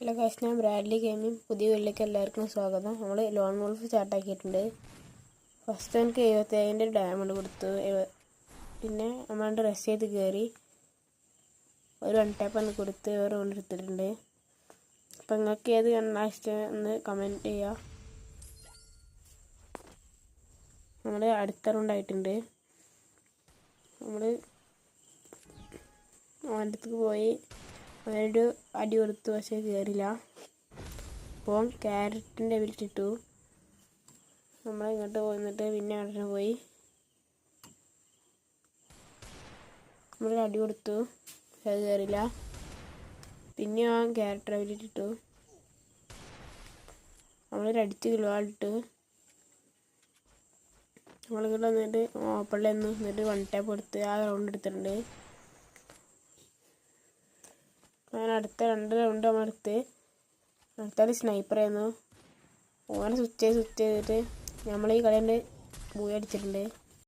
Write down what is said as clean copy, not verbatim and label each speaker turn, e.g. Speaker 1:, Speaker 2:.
Speaker 1: Hello guys, ഞാൻ Bradley gaming പുതിയ വീട്ടിലേക്ക് എല്ലാവർക്കും സ്വാഗതം. നമ്മൾ ലോൺ വോൾഫ് സ്റ്റാർട്ടാക്കിയിട്ടുണ്ട്. ഫസ്റ്റ് എനിക്ക് 75 ഡയമണ്ട് കൊടുത്തു. പിന്നെ നമ്മൾ റെസ്റ്റ് ചെയ്ത് കയറി ഒരു 1 ടാപ്പ് ഒന്ന് കൊടുത്ത് വേറെ റൗണ്ട് എടുത്തിട്ടുണ്ട്. അപ്പം നിങ്ങൾക്ക് ഏത് കണ്ടാൽ ഇഷ്ടം എന്ന് കമൻറ്റ് ചെയ്യുക. നമ്മൾ അടുത്ത റൗണ്ട് ആയിട്ടുണ്ട്. നമ്മൾ അടുത്തേക്ക് പോയി ഒരു അടി കൊടുത്തു, പക്ഷേ കയറില്ല. അപ്പോൾ ക്യാരറ്റിൻ്റെ എബിലിറ്റി ഇട്ടു. നമ്മൾ ഇങ്ങോട്ട് പോന്നിട്ട് പിന്നെ അവിടെ പോയി നമ്മൾ അടി കൊടുത്തു, അത് കയറില്ല. പിന്നെ ആ ക്യാരറ്റ് എബിലിറ്റി ഇട്ടു. നമ്മളൊരു അടിച്ച് കിലോയിലിട്ട് നമ്മളിങ്ങോട്ട് വന്നിട്ട് ഓപ്പണിൽ എന്നിട്ട് 1 ടാപ്പ് കൊടുത്ത് ആ റൗണ്ട് എടുത്തിട്ടുണ്ട്. അങ്ങനെ അടുത്ത 2 റൗണ്ട് നമ്മളെടുത്ത് അടുത്തൊരു സ്നൈപ്പറായിരുന്നു. ഓനെ സ്വിച്ച് ചെയ്തിട്ട് നമ്മൾ ഈ കളിയുണ്ട് ബൂയി അടിച്ചിട്ടുണ്ട്.